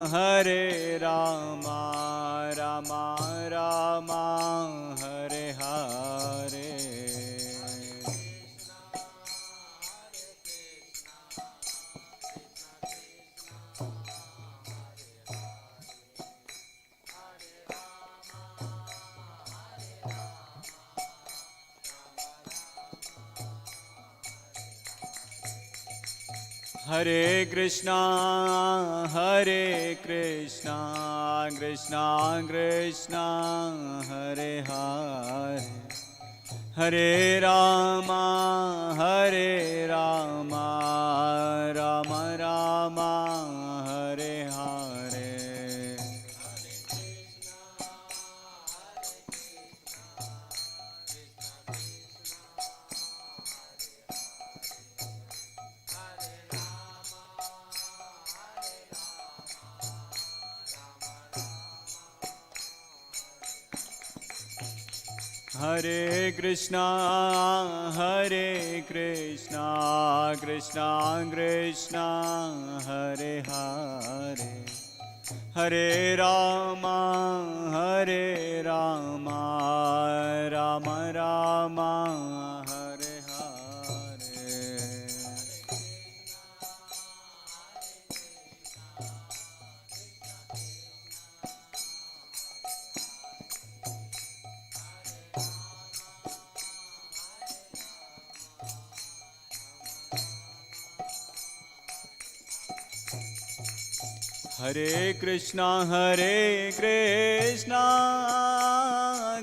Hare Rama, Rama Rama, Hare Hare. Hare Krishna, Krishna Krishna, Hare Hare, Hare Rama, Rama Rama, Hare Hare. Hare Krishna, Krishna Krishna, Hare Hare, Hare Rama, Rama Rama, Hare Hare. Hare Krishna,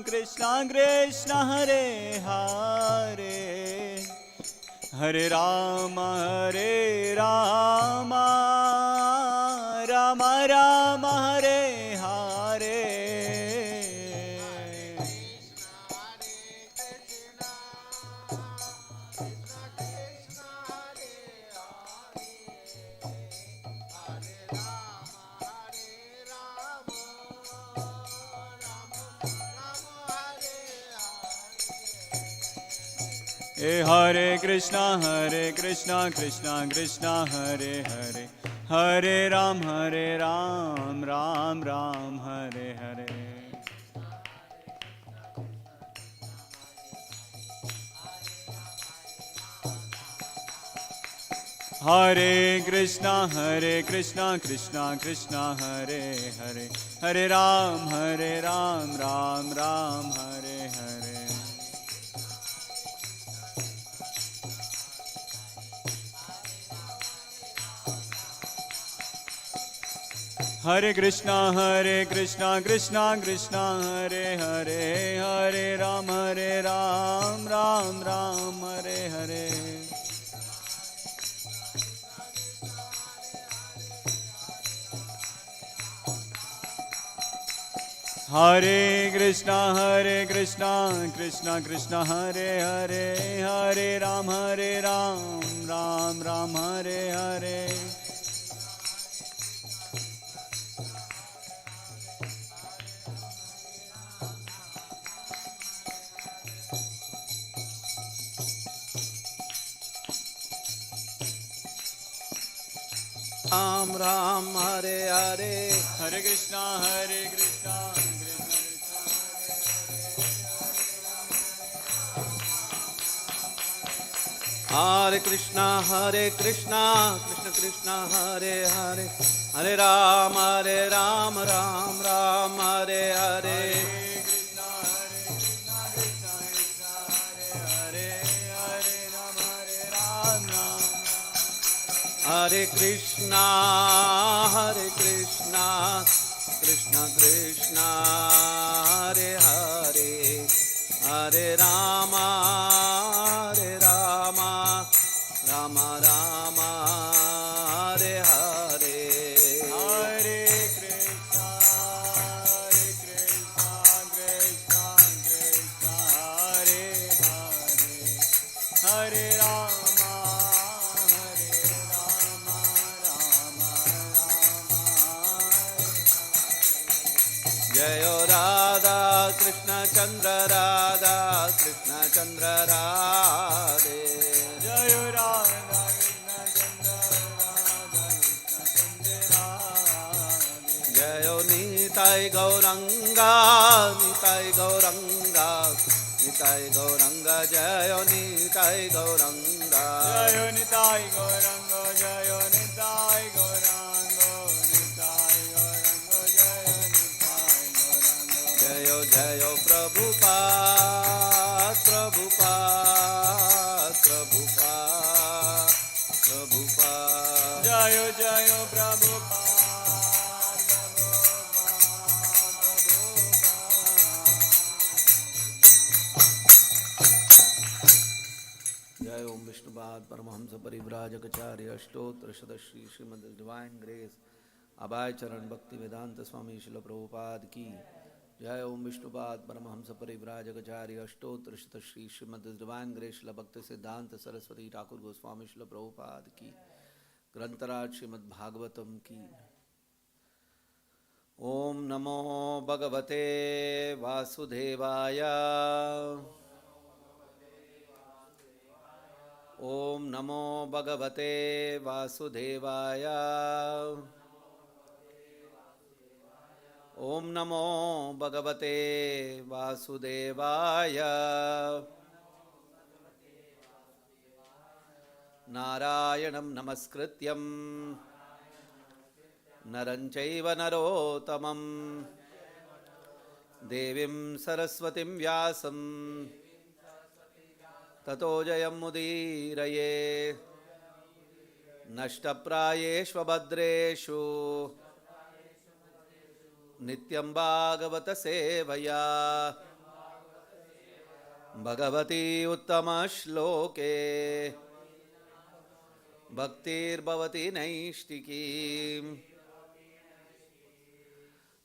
Krishna Krishna, Hare Hare, Hare Rama, Rama Rama, Hare Hare. Hare Krishna, Krishna Krishna, Hare Hare, Hare Ram, Ram Ram, Hare Hare. Hare Krishna, Krishna Krishna, Hare Hare, Hare Ram, Ram Ram, Hare Hare. Hare Krishna, Krishna Krishna, Hare Hare, Hare Ram, Ram Ram, Hare Hare. Hare Krishna, Krishna Krishna, Hare Hare, Hare Ram, Ram Ram, Hare Hare. Ram Ram, Hare Hare, Hare Krishna, Krishna Hare Krishna, Krishna Krishna, Hare Hare, Hare Ram, Ram Ram, Hare Hare. Hare Krishna, Krishna Krishna, Hare Hare, Hare Rama, Rama Rama, Hare Hare. Hare Krishna, Krishna Krishna, Hare Hare, Hare Rama, Rama Rama. Jayo Radha Krishna Chandra, Radha Krishna Chandra Radhe. Jayo Radha Krishna Chandra, Radha Krishna Chandra Radhe. Jayo Nitai Gauranga, Nitai Gauranga, Nitai Gauranga, Jayo Nitai Gauranga. Jayo Nitai Gauranga, Jayo Nitai Gauranga, Nitai Gauranga, Jayo Nitai Gauranga. Jayo Jayo Prabhupada, Prabhupada, Prabhupada, Prabhupada. Jayo Jayo Prabhupada. Jai Om Vishnupad Paramahamsa Parivrajakacarya Ashtotra Shadashri Srimad Divine Grace Abhay Charan Bhakti Vedanta Swami Srilaprabhupada Ki Jai Om Vishnupad Paramahamsa Parivrajakacarya Ashtotra Shadashri Srimad Divine Grace Srila Bhakti Siddhanta Saraswati Thakur Goswami Srilaprabhupada Ki Grantaraj Srimad Bhagavatam Ki Om Namo Bhagavate Vasudevaya Om Namo Bhagavate Vasudevaya Om Namo Bhagavate Vasudevaya Narayanam Namaskrityam Naranchaiva Narotamam Devim Saraswatim Vyasam Tato Jayam Mudiraye Nashtaprayeshvabhadreshu Nityam Bhagavata Sevaya Bhagavati Uttama Shloke Bhaktir Bhavati Naishtiki.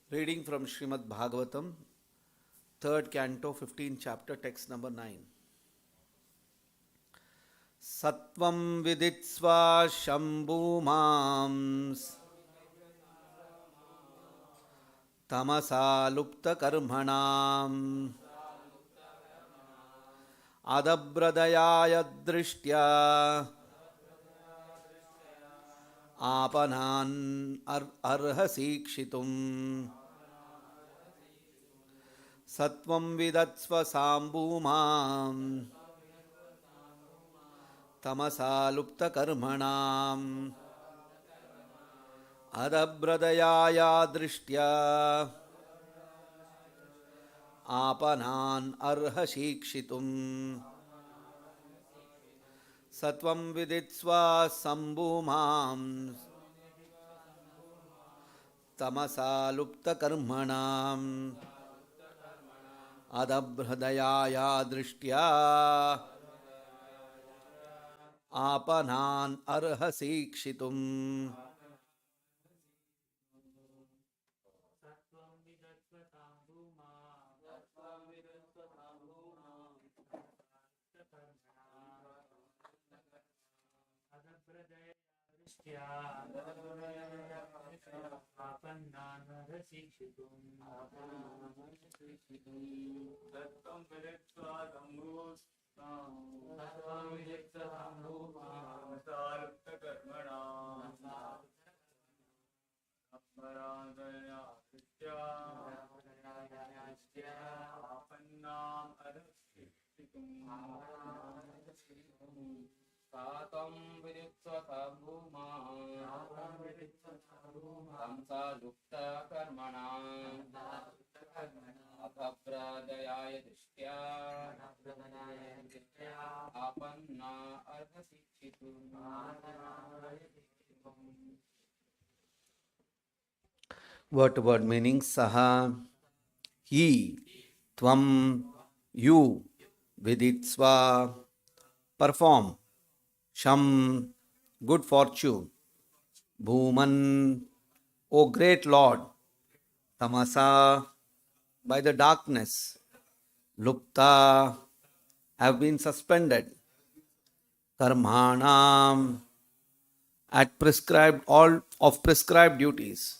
Reading from Srimad Bhagavatam, 3rd Canto, 15th Chapter, text number 9. Sattvam viditsva shambhumams tamasa lupta karmanam adabradayaya drishtya apanan arhasikshitum Sattvam vidatsva sambhumam tamasa lupta karmanam adabradayaya drishtya apanan arhasikshitum Sattvam viditsva sambhumam tamasa lupta karmanam adabradayaya drishtya apanan arhasikshitum. Satam viditsva tamsa lupta karmana abhapradayaya drishtya apanna arhasikshitum. Word to word meaning Saha, he, Tvam, you, Viditsva, perform, Sham, good fortune, Bhuman, O great Lord, Tamasa, by the darkness, Lupta, have been suspended, Karmanam, at prescribed all of prescribed duties,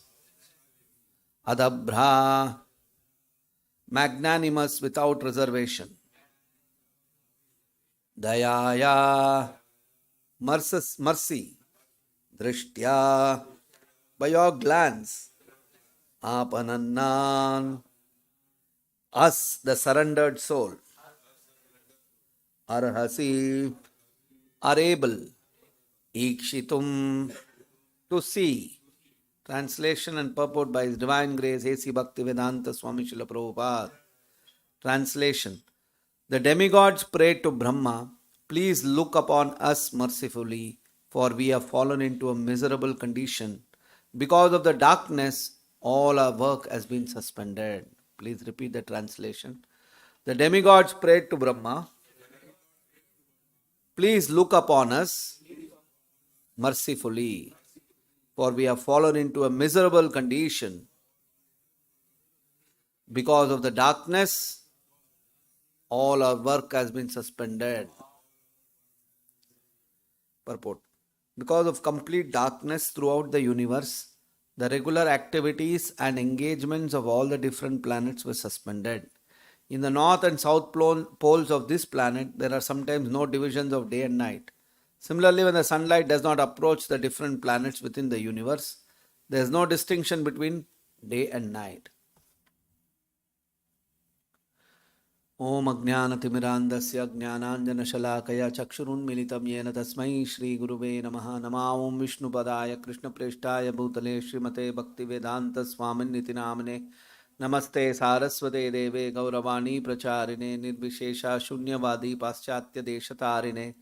Adabhra, magnanimous without reservation, Dayaya, mercy, Drishtya, by your glance, Apanannan, us, the surrendered soul, arhasi, are able, ikshitum, to see. Translation and purport by His Divine Grace A.C. Bhaktivedanta Swami Srila Prabhupada. Translation. The demigods prayed to Brahma, please look upon us mercifully, for we have fallen into a miserable condition. Because of the darkness, all our work has been suspended. Please repeat the translation. The demigods prayed to Brahma, please look upon us mercifully, for we have fallen into a miserable condition. Because of the darkness, all our work has been suspended. Purport. Because of complete darkness throughout the universe, the regular activities and engagements of all the different planets were suspended. In the north and south poles of this planet, there are sometimes no divisions of day and night. Similarly, when the sunlight does not approach the different planets within the universe, there is no distinction between day and night. Om Ajnanatimirandasya Jnananjanashalakaya Chakshurunmilitam Yena Tasmai Shri Guruve Namaha Nama Om Vishnupadaya Krishna Preshtaya Bhutale Srimate Bhaktivedanta Swamin Niti Namane Namaste Saraswate Deve Gauravani Pracharine Nirvishesha Shunyavadi Paschatya Deshatarine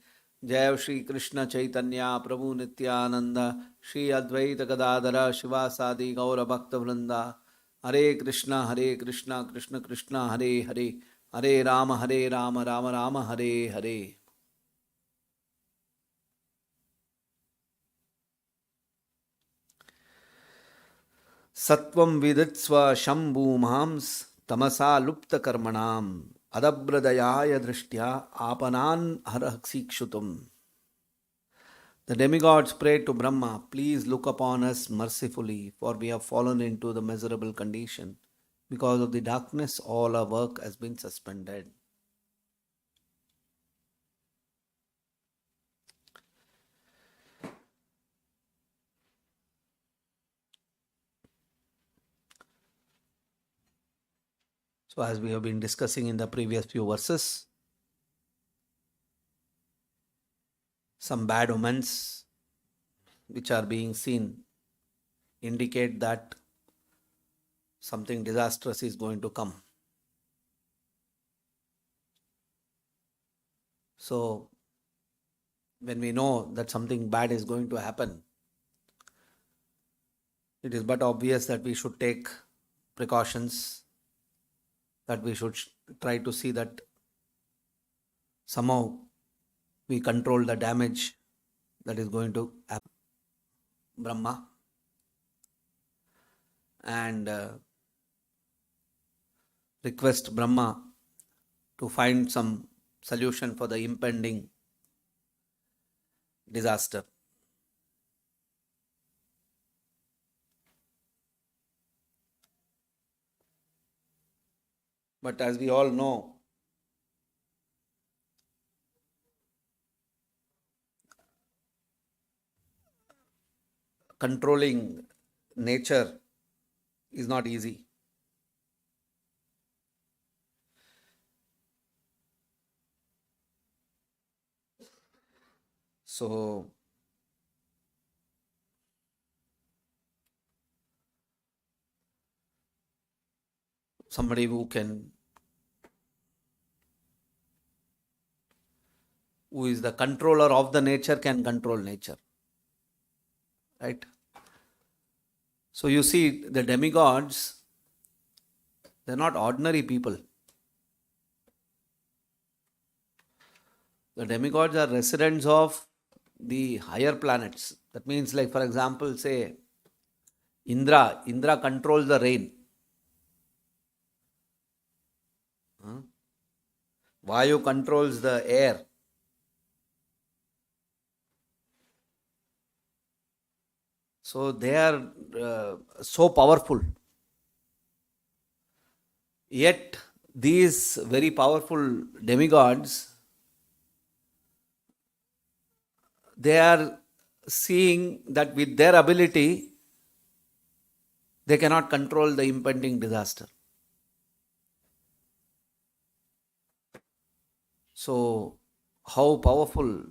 Jai Shri Krishna Chaitanya Prabhu Nityananda Shri Advaita Gadadara Shivasadi Gaura Bhakta Vrinda Hare Krishna Krishna Krishna Hare Hare Hare Rama Rama Rama Hare Hare. Sattvam viditsva shambhumams tamasa lupta karmanam adabradayaya drishtya apanan haraksikshutum. The demigods prayed to Brahma, please look upon us mercifully, for we have fallen into the miserable condition. Because of the darkness, all our work has been suspended. So, as we have been discussing in the previous few verses, some bad omens which are being seen indicate that something disastrous is going to come. So, when we know that something bad is going to happen, it is but obvious that we should take precautions, that we should try to see that somehow we control the damage that is going to happen. Brahma and request Brahma to find some solution for the impending disaster. But as we all know, controlling nature is not easy. So, somebody who is the controller of the nature can control nature. Right? So you see, the demigods, they're not ordinary people. The demigods are residents of the higher planets. That means, like for example, say Indra controls the rain. Vayu controls the air. So they are so powerful. Yet these very powerful demigods, they are seeing that with their ability, they cannot control the impending disaster. So, how powerful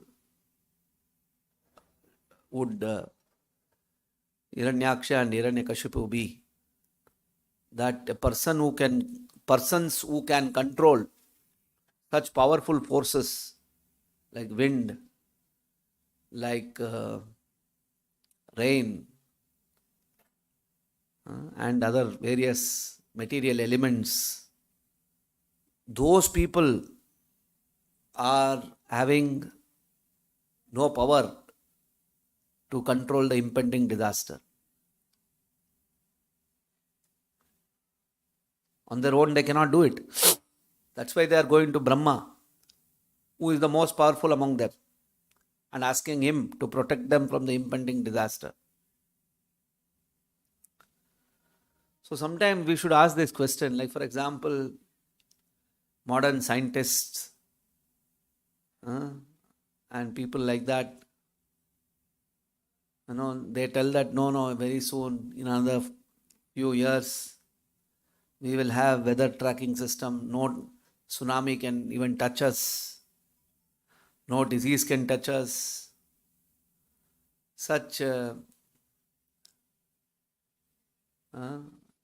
would Hiranyaksha and Hiranyakashipu be? That a persons who can control such powerful forces like wind, like rain, and other various material elements, those people are having no power to control the impending disaster. On their own, they cannot do it. That's why they are going to Brahma, who is the most powerful among them, and asking him to protect them from the impending disaster. So sometimes we should ask this question, like for example, modern scientists and people like that, they tell that no, very soon, in another few years, we will have weather tracking system. No tsunami can even touch us. No disease can touch us. Such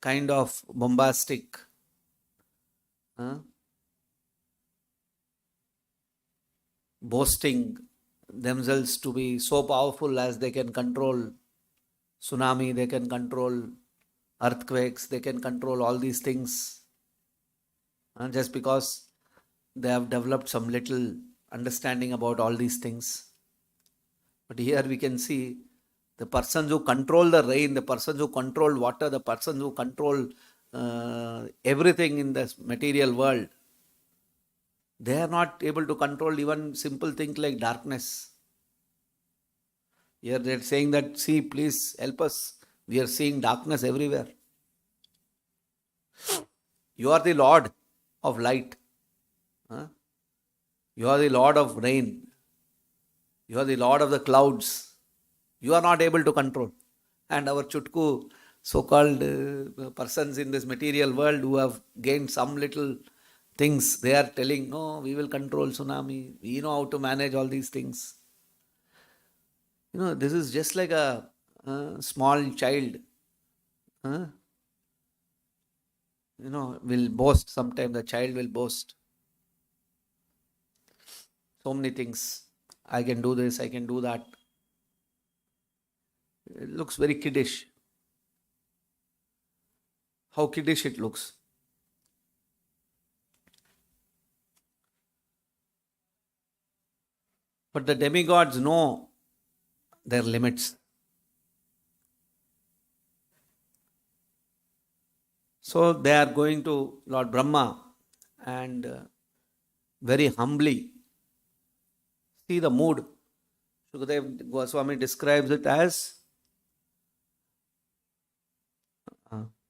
kind of bombastic boasting themselves to be so powerful as they can control tsunami, they can control earthquakes, they can control all these things, just because they have developed some little understanding about all these things. But here we can see the persons who control the rain, the persons who control water, the persons who control everything in this material world, they are not able to control even simple things like darkness. Here they are saying that, see, please help us. We are seeing darkness everywhere. You are the Lord of light. You are the Lord of rain. You are the Lord of the clouds. You are not able to control. And our chutku, so-called persons in this material world who have gained some little things, they are telling, no, we will control tsunami. We know how to manage all these things. This is just like a small child. Will boast. Sometimes the child will boast. So many things. I can do this, I can do that. It looks very kiddish. How kiddish it looks. But the demigods know their limits. So they are going to Lord Brahma and very humbly see the mood. Shukadev Goswami describes it as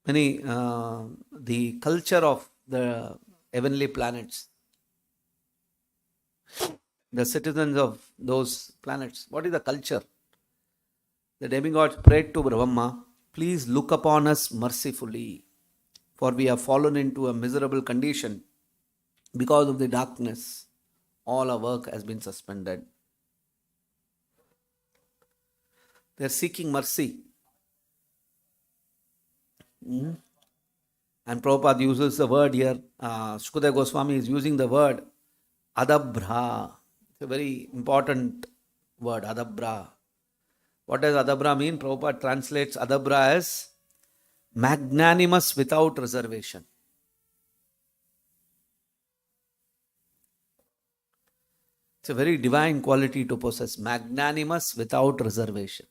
the culture of the heavenly planets, the citizens of those planets. What is the culture? The demigods prayed to Brahma, please look upon us mercifully, for we have fallen into a miserable condition. Because of the darkness, all our work has been suspended. They are seeking mercy. And Prabhupada uses the word here, Shukadev Goswami is using the word adabra. It's a very important word, adabra. What does adabra mean? Prabhupada translates adabra as magnanimous without reservation. It's a very divine quality to possess, magnanimous without reservation.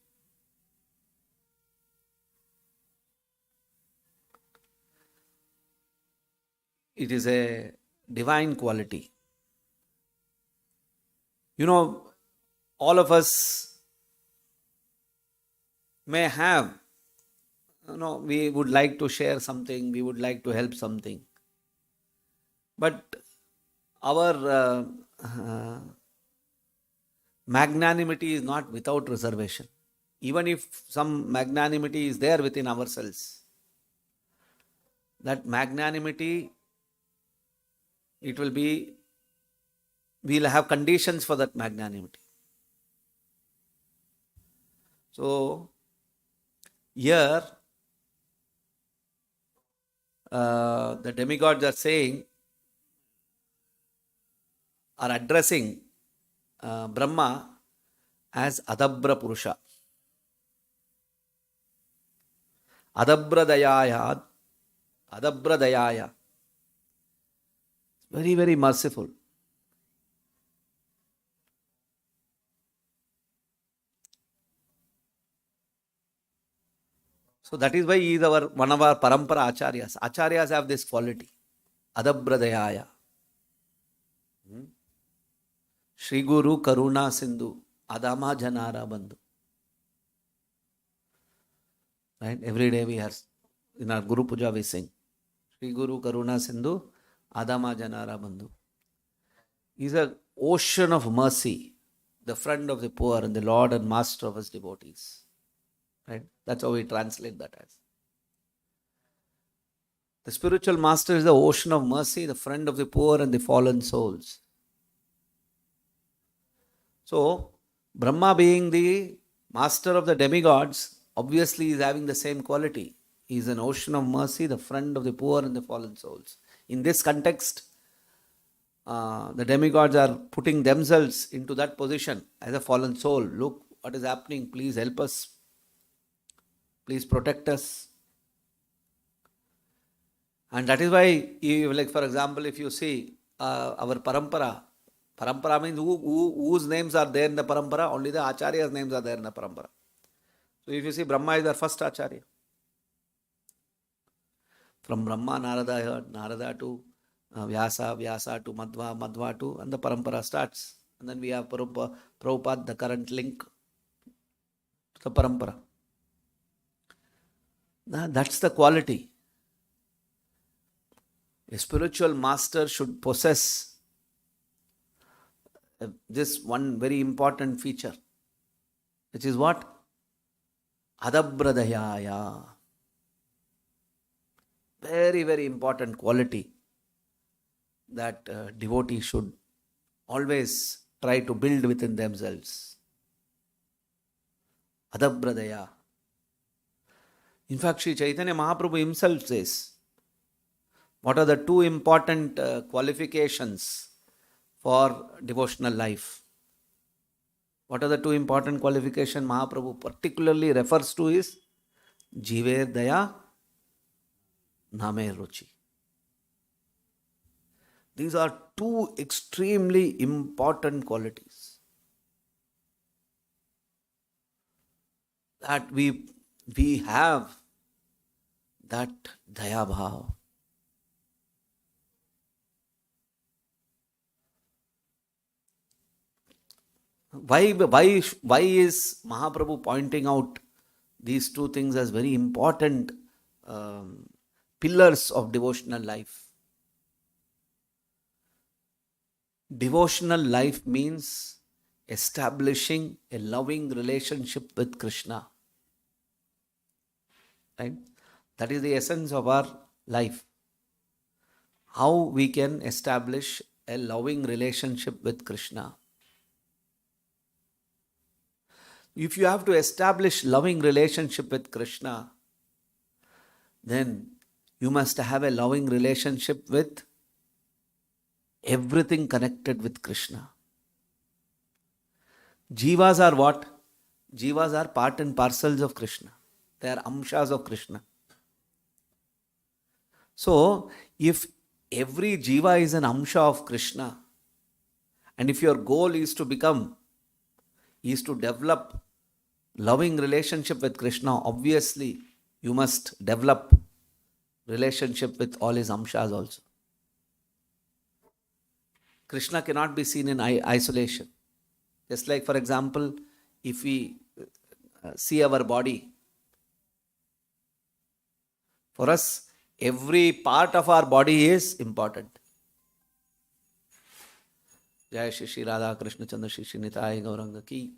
It is a divine quality. All of us may have, we would like to share something, we would like to help something. But our magnanimity is not without reservation. Even if some magnanimity is there within ourselves, that magnanimity, we'll have conditions for that magnanimity. So, here, the demigods are addressing Brahma as Adabra Purusha. Adabra Dayaya. Very, very merciful. So that is why he is one of our parampara acharyas. Acharyas have this quality. Adabra Dayaya. Shri Guru Karuna Sindhu. Adama Janara Bandhu. Right? Every day we are, in our Guru Puja we sing. Shri Guru Karuna Sindhu. Adama Janara Bandhu. He is an ocean of mercy. The friend of the poor and the Lord and Master of his devotees. Right? That's how we translate that as. The spiritual master is the ocean of mercy, the friend of the poor and the fallen souls. So, Brahma being the master of the demigods, obviously is having the same quality. He is an ocean of mercy, the friend of the poor and the fallen souls. In this context, the demigods are putting themselves into that position as a fallen soul. Look what is happening, please help us. Please protect us. And that is why, like for example, if you see our parampara means whose names are there in the parampara? Only the acharya's names are there in the parampara. So if you see, Brahma is our first acharya. From Brahma, Narada to Vyasa to Madhva to, and the parampara starts. And then we have Prabhupada, the current link to the parampara. That's the quality. A spiritual master should possess this one very important feature, which is what? Adabradayaya. Very, very important quality that devotees should always try to build within themselves. Adabradaya. In fact, Sri Chaitanya Mahaprabhu himself says, what are the two important qualifications for devotional life? What are the two important qualifications Mahaprabhu particularly refers to is Jiver Daya, Name Ruchi. These are two extremely important qualities that we have, that Daya Bhav. Why is Mahaprabhu pointing out these two things as very important pillars of devotional life? Devotional life means establishing a loving relationship with Krishna. Right? That is the essence of our life. How we can establish a loving relationship with Krishna. If you have to establish loving relationship with Krishna, then you must have a loving relationship with everything connected with Krishna. Jivas are what? Jivas are part and parcels of Krishna. They are amshas of Krishna. So, if every jiva is an amsha of Krishna, and if your goal is to develop loving relationship with Krishna, obviously you must develop relationship with all his amshas also. Krishna cannot be seen in isolation. Just like, for example, if we see our body, for us, every part of our body is important. Jai Shri Radhekrishnaworld Shri Nitai Gauranga Ki.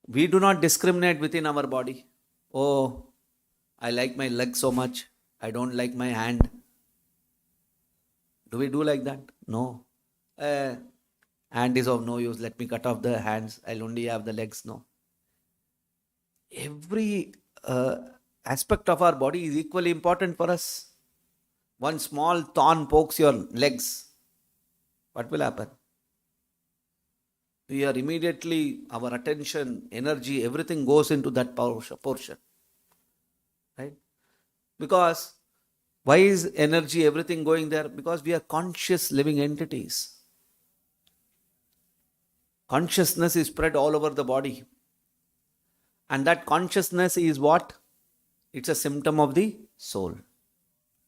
We do not discriminate within our body. Oh, I like my leg so much, I don't like my hand. Do we do like that? No. Hand is of no use, let me cut off the hands, I'll only have the legs. No. Every aspect of our body is equally important for us. One small thorn pokes your legs, what will happen? We are immediately, our attention, energy, everything goes into that portion. Right? Because, why is energy, everything going there? Because we are conscious living entities. Consciousness is spread all over the body. And that consciousness is what? It's a symptom of the soul.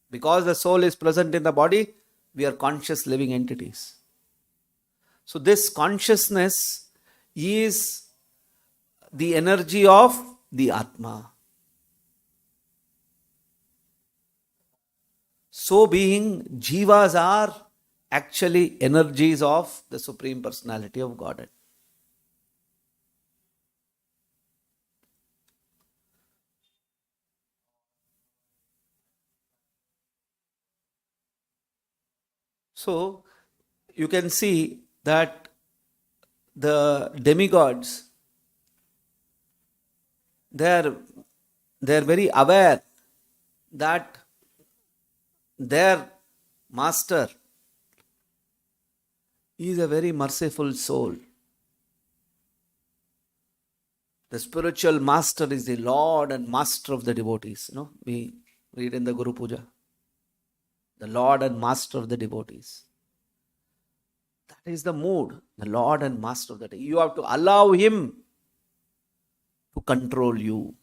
Because the soul is present in the body, we are conscious living entities. So this consciousness is the energy of the Atma. So being, jivas are actually energies of the Supreme Personality of Godhead. So you can see that the demigods, they're very aware that their master is a very merciful soul. The spiritual master is the Lord and master of the devotees. We read in the Guru Puja. The Lord and master of the devotees. That is the mood. The Lord and master of the devotees. You have to allow him to control you.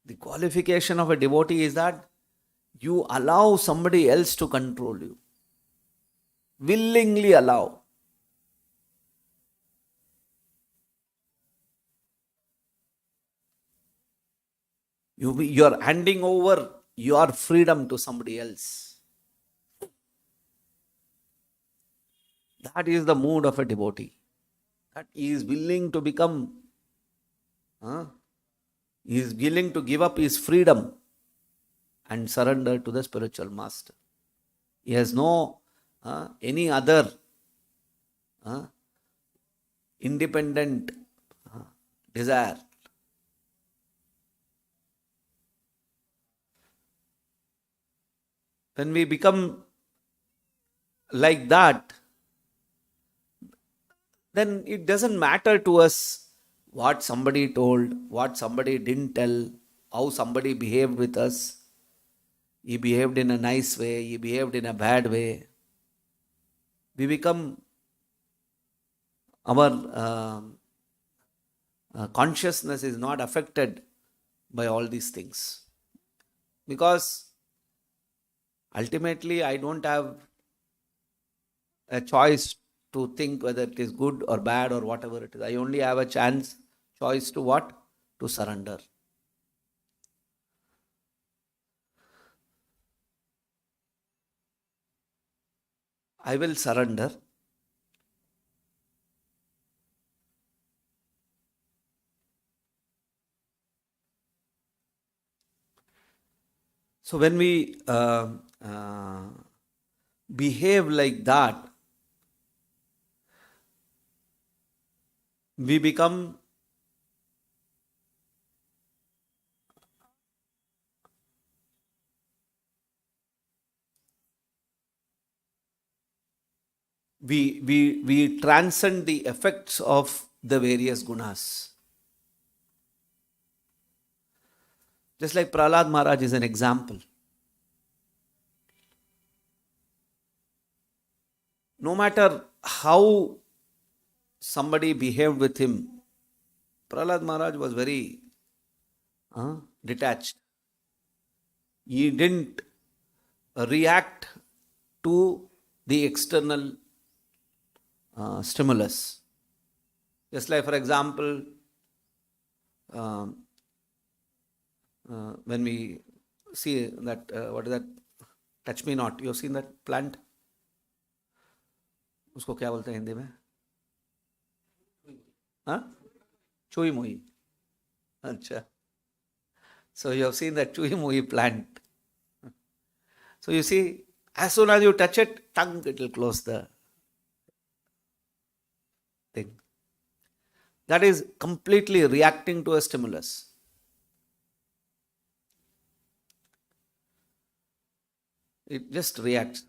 The qualification of a devotee is that you allow somebody else to control you. Willingly allow. You are handing over your freedom to somebody else. That is the mood of a devotee. That he is willing to become, he is willing to give up his freedom and surrender to the spiritual master. He has no any other independent desire. When we become like that, then it doesn't matter to us what somebody told, what somebody didn't tell, how somebody behaved with us. He behaved in a nice way, he behaved in a bad way. We become, our consciousness is not affected by all these things. Because ultimately I don't have a choice to think whether it is good or bad or whatever it is. I only have a choice to what? To surrender. I will surrender. So when we behave like that, we become we transcend the effects of the various gunas. Just like Prahlad Maharaj is an example. No matter how somebody behaved with him, Prahlad Maharaj was very detached. He didn't react to the external stimulus. Just like, for example, when we see that, what is that? Touch me not. You have seen that plant? उसको क्या बोलते हैं हिंदी में? Chui Mui. Acha. So you have seen that Chui Mui plant. So you see, as soon as you touch it, tongue, it will close the thing. That is completely reacting to a stimulus. It just reacts.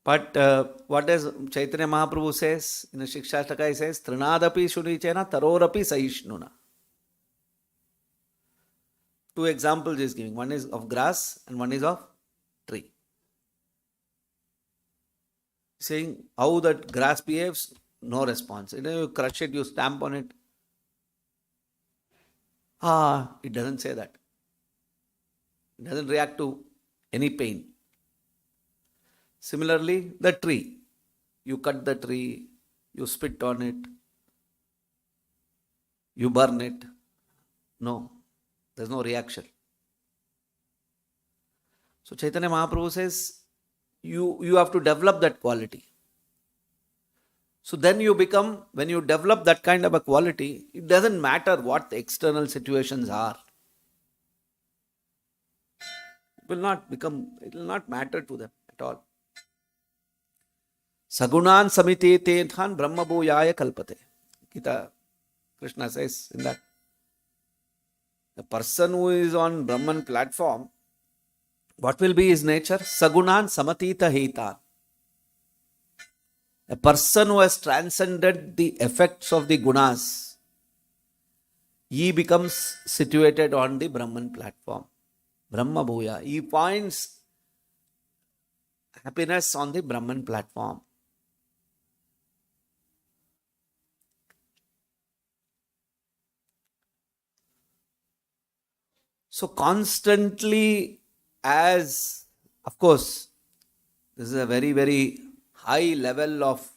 But what does Chaitanya Mahaprabhu says in the Shikshashtaka? He says, Trinadapi Shunichena Tarorapi Saishnuna. Two examples he is giving. One is of grass and one is of tree. Saying how that grass behaves, no response. You crush it, you stamp on it. It doesn't say that. It doesn't react to any pain. Similarly, the tree. You cut the tree, you spit on it, you burn it. No, there's no reaction. So Chaitanya Mahaprabhu says, you have to develop that quality. So then you become, when you develop that kind of a quality, it doesn't matter what the external situations are. It will not matter to them at all. Sagunan samite than brahma bhuyaya kalpate. Gita, Krishna says in that. The person who is on Brahman platform, what will be his nature? Sagunan samatita hitan. A person who has transcended the effects of the gunas, he becomes situated on the Brahman platform. Brahma bhuya. He finds happiness on the Brahman platform. So constantly, as of course, this is a very, very high level of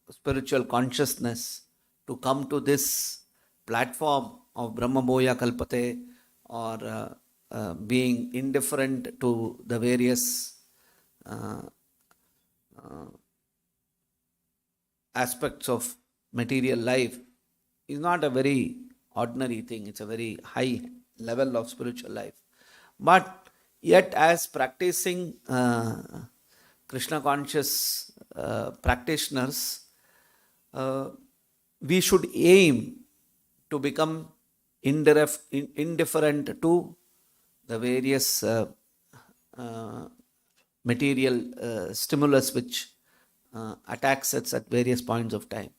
spiritual consciousness to come to this platform of Brahma Bhoya Kalpate, or being indifferent to the various aspects of material life is not a very ordinary thing. It's a very high level of spiritual life. But yet, as practicing Krishna conscious practitioners, we should aim to become indifferent to the various material stimulus which attacks us at various points of time.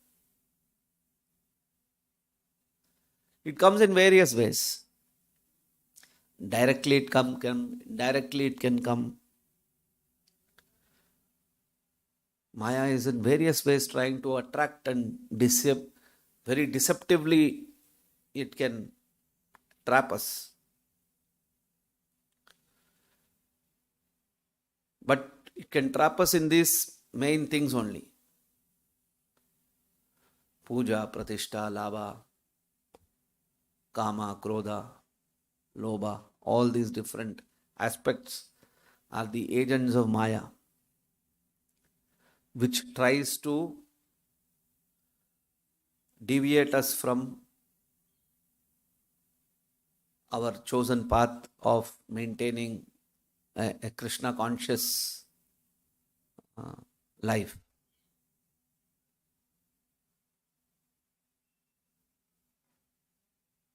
It comes in various ways. Directly it can indirectly it can come. Maya is in various ways trying to attract and deceive. Very deceptively it can trap us. But it can trap us in these main things only. Puja, Pratishta, Labha, Kama, Krodha, Lobha, all these different aspects are the agents of Maya, which tries to deviate us from our chosen path of maintaining a Krishna conscious life.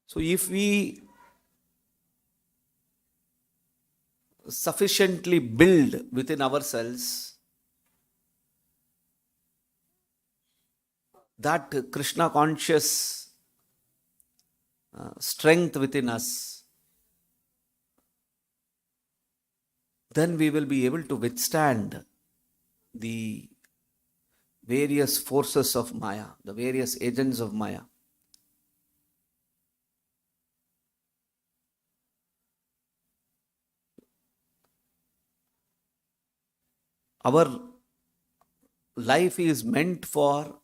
So if we sufficiently build within ourselves that Krishna conscious strength within us, then we will be able to withstand the various forces of Maya, the various agents of Maya. Our life is meant for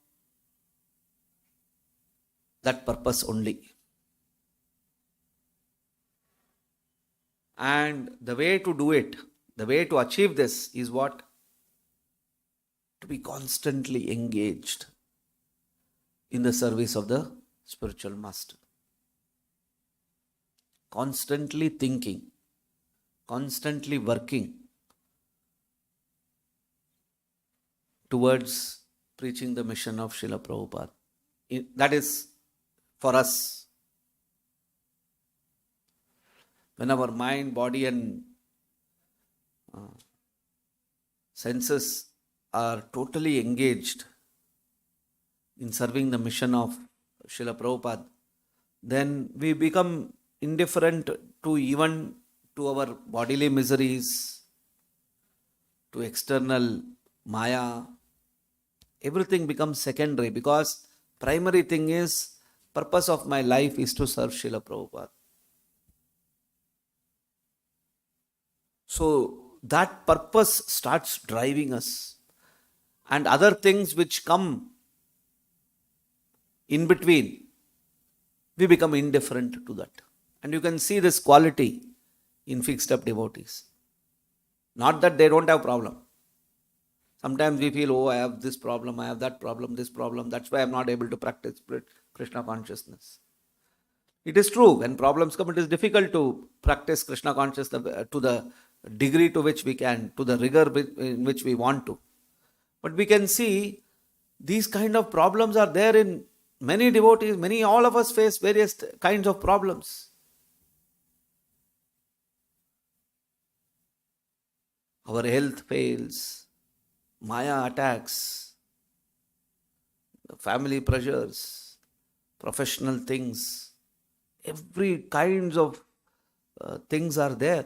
that purpose only. And the way to do it, the way to achieve this is what? To be constantly engaged in the service of the spiritual master. Constantly thinking, constantly working towards preaching the mission of Srila Prabhupada. That is for us. When our mind, body and senses are totally engaged in serving the mission of Srila Prabhupada, then we become indifferent to even to our bodily miseries, to external maya. Everything becomes secondary because primary thing is, purpose of my life is to serve Srila Prabhupada. So that purpose starts driving us. And other things which come in between, we become indifferent to that. And you can see this quality in fixed up devotees. Not that they don't have problem. Sometimes we feel, oh, I have this problem, I have that problem, this problem. That's why I'm not able to practice Krishna consciousness. It is true, when problems come, it is difficult to practice Krishna consciousness to the degree to which we can, to the rigor in which we want to. But we can see these kind of problems are there in many devotees. All of us face various kinds of problems. Our health fails, Maya attacks, family pressures, professional things, every kinds of things are there.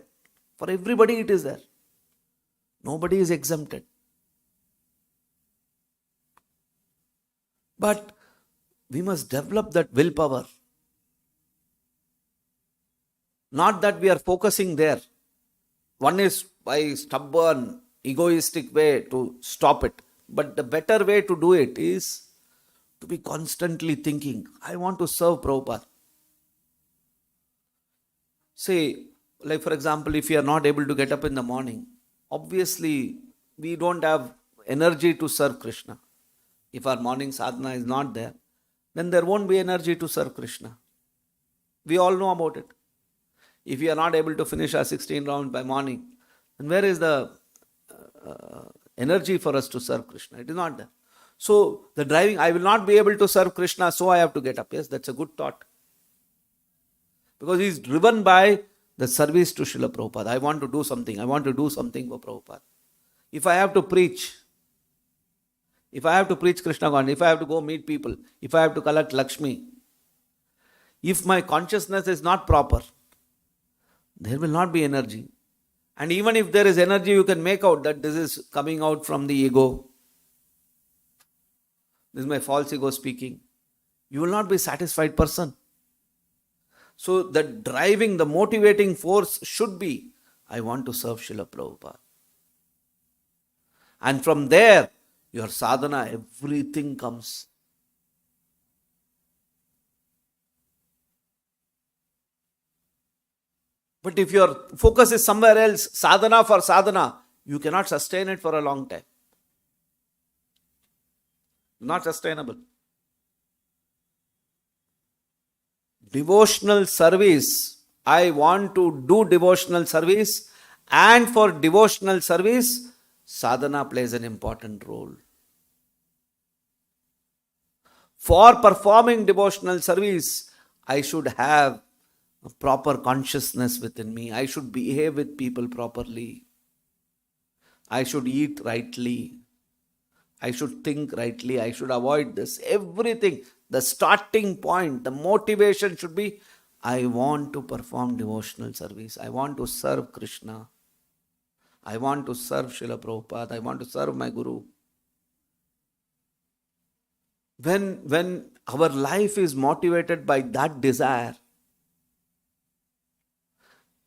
For everybody it is there. Nobody is exempted. But we must develop that willpower. Not that we are focusing there. One is by stubborn, egoistic way to stop it. But the better way to do it is to be constantly thinking, I want to serve Prabhupada. Say, like for example, if you are not able to get up in the morning, obviously we don't have energy to serve Krishna. If our morning sadhana is not there, then there won't be energy to serve Krishna. We all know about it. If we are not able to finish our 16 rounds by morning, then where is the energy for us to serve Krishna? It is not there. So the driving, I will not be able to serve Krishna, so I have to get up. Yes, that's a good thought. Because he is driven by the service to Srila Prabhupada. I want to do something. I want to do something for Prabhupada. If I have to preach Krishna consciousness, if I have to go meet people, if I have to collect Lakshmi, if my consciousness is not proper, there will not be energy. And even if there is energy, you can make out that this is coming out from the ego. This is my false ego speaking. You will not be a satisfied person. So the driving, the motivating force should be, I want to serve Srila Prabhupada. And from there, your sadhana, everything comes. But if your focus is somewhere else, sadhana for sadhana, you cannot sustain it for a long time. Not sustainable. Devotional service. I want to do devotional service, and for devotional service, sadhana plays an important role. For performing devotional service, I should have a proper consciousness within me. I should behave with people properly. I should eat rightly. I should think rightly. I should avoid this. Everything. The starting point, the motivation should be, I want to perform devotional service. I want to serve Krishna. I want to serve Srila Prabhupada. I want to serve my Guru. When our life is motivated by that desire,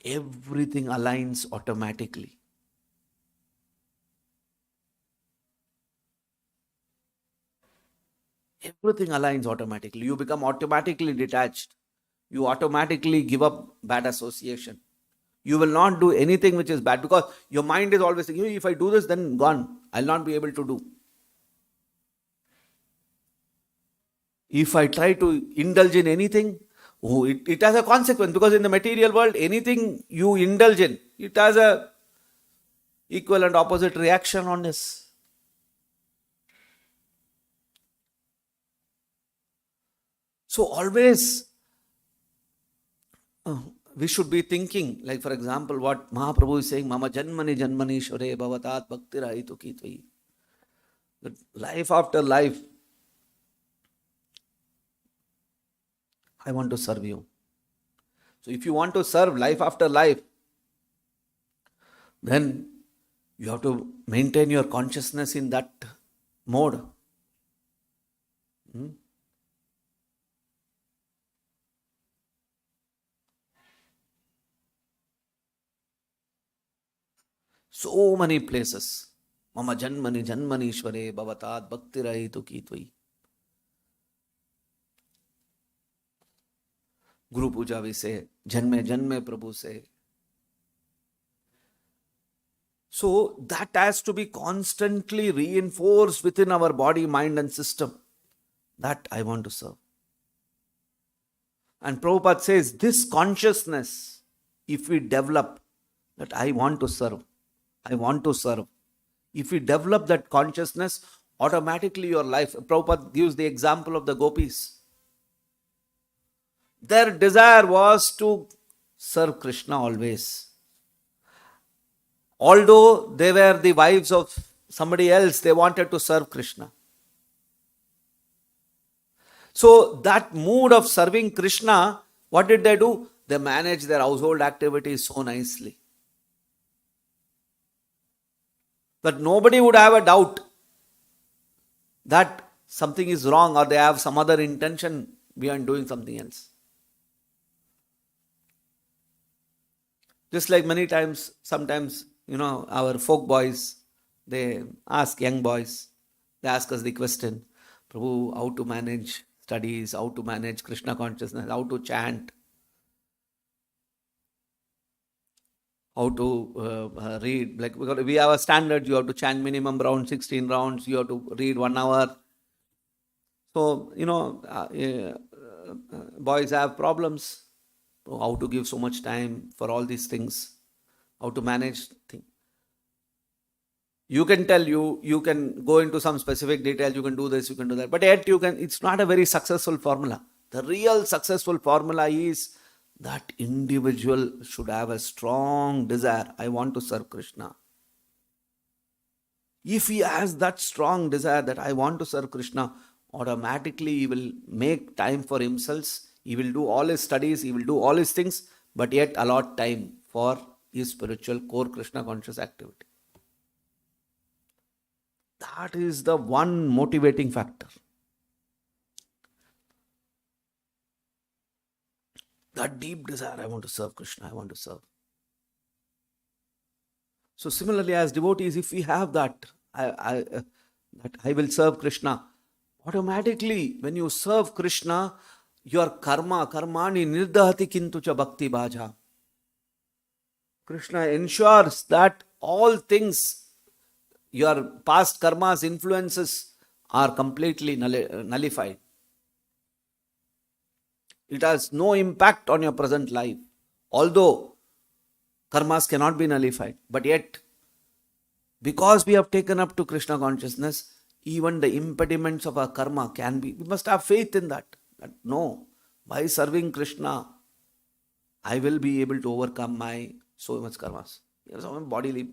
everything aligns automatically. Everything aligns automatically. You become automatically detached. You automatically give up bad association. You will not do anything which is bad because your mind is always thinking, if I do this, then gone. I'll not be able to do. If I try to indulge in anything, it has a consequence, because in the material world, anything you indulge in, it has a equal and opposite reaction on this. So always we should be thinking, like for example, what Mahaprabhu is saying, Mama Janmani Janmani Shore Bhavatat Bhakti Rahitu Kitvai. That life after life, I want to serve you. So if you want to serve life after life, then you have to maintain your consciousness in that mode. So many places. Mama Janmani Janmani Shware Bhavatat Bhakti Rahitu Kitvai. Guru Puja we say, Janme Janme Prabhu say. So that has to be constantly reinforced within our body, mind and system. That I want to serve. And Prabhupada says, this consciousness, if we develop, that I want to serve, I want to serve. If we develop that consciousness, automatically your life, Prabhupada gives the example of the gopis. Their desire was to serve Krishna always. Although they were the wives of somebody else, they wanted to serve Krishna. So that mood of serving Krishna, what did they do? They managed their household activities so nicely that nobody would have a doubt that something is wrong or they have some other intention behind doing something else. Just like many times, sometimes, our folk boys, they ask young boys, they ask us the question, Prabhu, how to manage studies, how to manage Krishna consciousness, how to chant, how to read. Like we have a standard, you have to chant minimum round 16 rounds, you have to read 1 hour. So, boys have problems. How to give so much time for all these things, how to manage things. You can tell you can go into some specific details, you can do this, you can do that, but yet it's not a very successful formula. The real successful formula is that individual should have a strong desire, I want to serve Krishna. If he has that strong desire that I want to serve Krishna, automatically he will make time for himself. He will do all his studies, he will do all his things, but yet allot time for his spiritual core Krishna conscious activity. That is the one motivating factor. That deep desire, I want to serve Krishna, I want to serve. So similarly, as devotees, if we have that I will serve Krishna, automatically when you serve Krishna, your karmani nirdahati kintucha bhakti bhaja. Krishna ensures that all things, your past karmas, influences are completely nullified. It has no impact on your present life. Although karmas cannot be nullified, but yet, because we have taken up to Krishna consciousness, even the impediments of our karma can be, we must have faith in that. No, by serving Krishna, I will be able to overcome my so much karmas. Some bodily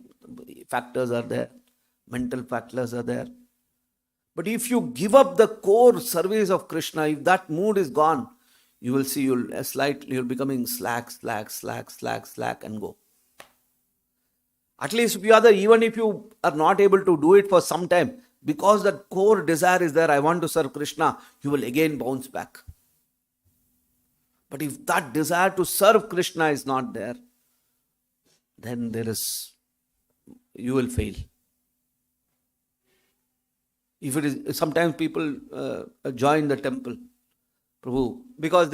factors are there, mental factors are there. But if you give up the core service of Krishna, if that mood is gone, you will see you'll becoming slack and go. At least even if you are not able to do it for some time, because that core desire is there, I want to serve Krishna, you will again bounce back. But if that desire to serve Krishna is not there, then you will fail. If it is, sometimes people join the temple, Prabhu, because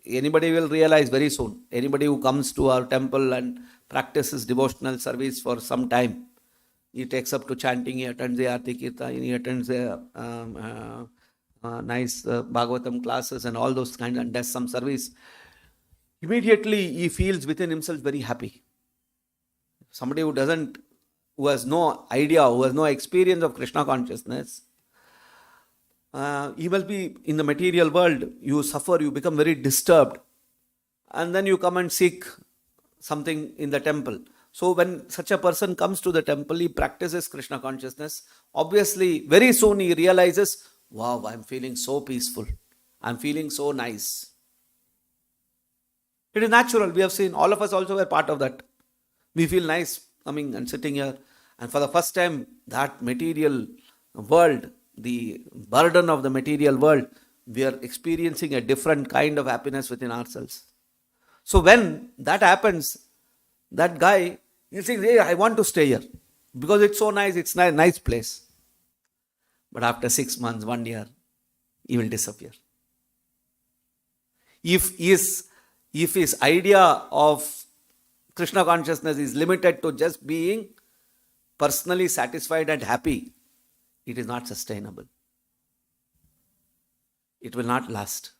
anybody will realize very soon. Anybody who comes to our temple and practices devotional service for some time, he takes up to chanting, he attends the Arti Kirtan, he attends the nice Bhagavatam classes and all those kinds, and does some service, immediately he feels within himself very happy. Somebody who has no idea, who has no experience of Krishna consciousness, he will be in the material world, you suffer, you become very disturbed, and then you come and seek something in the temple. So when such a person comes to the temple, he practices Krishna consciousness. Obviously, very soon he realizes, wow, I'm feeling so peaceful. I'm feeling so nice. It is natural. We have seen, all of us also were part of that. We feel nice coming and sitting here. And for the first time, that material world, the burden of the material world, we are experiencing a different kind of happiness within ourselves. So when that happens, that guy, he thinks, hey, I want to stay here because it's so nice, it's a nice place. But after 6 months, 1 year, he will disappear. If his idea of Krishna consciousness is limited to just being personally satisfied and happy, it is not sustainable. It will not last.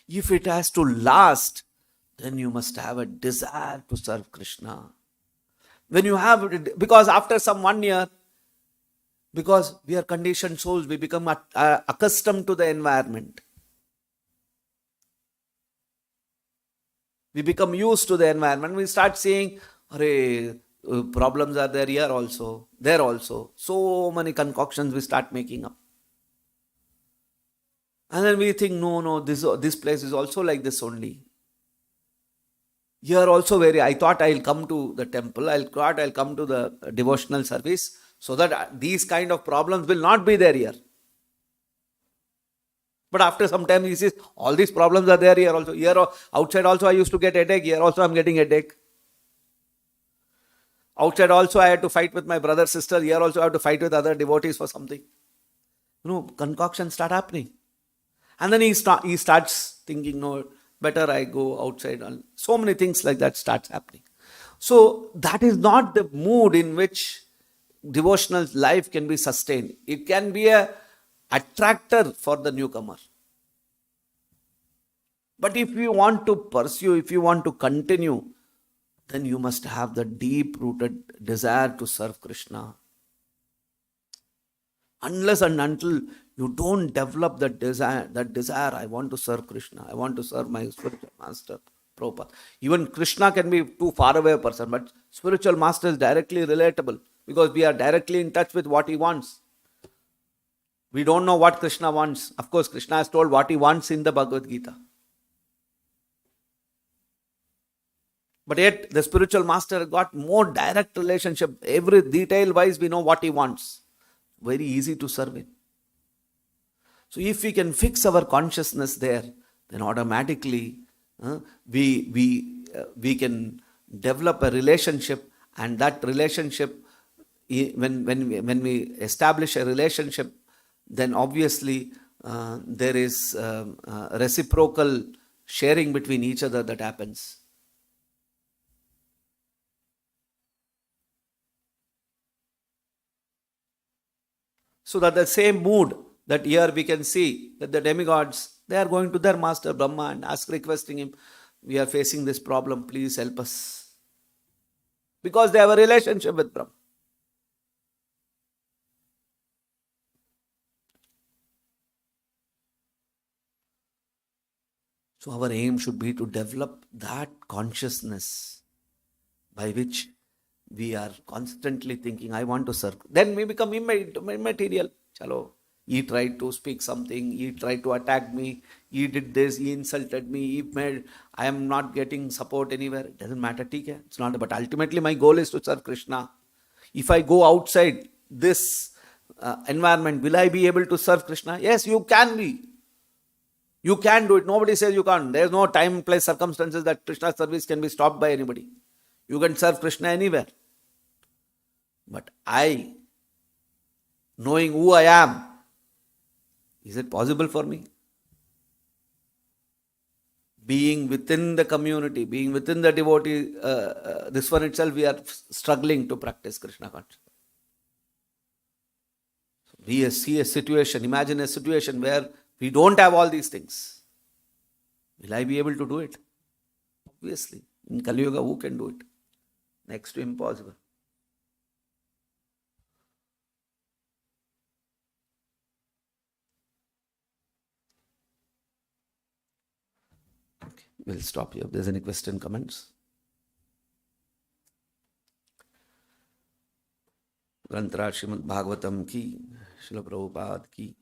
If it has to last, then you must have a desire to serve Krishna. When you have, because after some 1 year, because we are conditioned souls, we become accustomed to the environment. We become used to the environment. We start seeing, problems are there here also, there also. So many concoctions we start making up. And then we think, no, this place is also like this only. Here also I thought I'll come to the temple, I'll come to the devotional service, so that these kind of problems will not be there here. But after some time he says, all these problems are there here also. Here outside also I used to get headache, here also I'm getting headache. Outside also I had to fight with my brother, sister, here also I have to fight with other devotees for something. Concoctions start happening. And then he starts thinking, no, better I go outside. So many things like that starts happening. So that is not the mood in which devotional life can be sustained. It can be a attractor for the newcomer. But if you want to pursue, if you want to continue, then you must have the deep-rooted desire to serve Krishna. Unless and until you don't develop that desire, I want to serve Krishna, I want to serve my spiritual master, Prabhupada. Even Krishna can be too far away a person, but spiritual master is directly relatable because we are directly in touch with what he wants. We don't know what Krishna wants. Of course, Krishna has told what he wants in the Bhagvadgita. But yet, the spiritual master got more direct relationship. Every detail wise, we know what he wants. Very easy to serve him. So if we can fix our consciousness there, then automatically we can develop a relationship, and that relationship, when we establish a relationship, then obviously there is reciprocal sharing between each other that happens. So that the same mood that here we can see that the demigods, they are going to their master Brahma and requesting him, we are facing this problem, please help us. Because they have a relationship with Brahma. So our aim should be to develop that consciousness by which we are constantly thinking, I want to serve. Then we become immaterial. Chalo, he tried to speak something, he tried to attack me, he did this, he insulted me, I am not getting support anywhere. It doesn't matter, it's not. But ultimately my goal is to serve Krishna. If I go outside this environment, will I be able to serve Krishna? Yes, you can be. You can do it. Nobody says you can't. There is no time, place, circumstances that Krishna service can be stopped by anybody. You can serve Krishna anywhere. But I, knowing who I am, is it possible for me? Being within the community, being within the devotee, this one itself we are struggling to practice Krishna consciousness. We see a situation, imagine a situation where we don't have all these things. Will I be able to do it? Obviously. In Kali Yuga, who can do it? Next to impossible. Okay, we'll stop here. If there's any question, comments. ग्रंथराज Shrimad Bhagavatam की, श्रील प्रभुपाद की.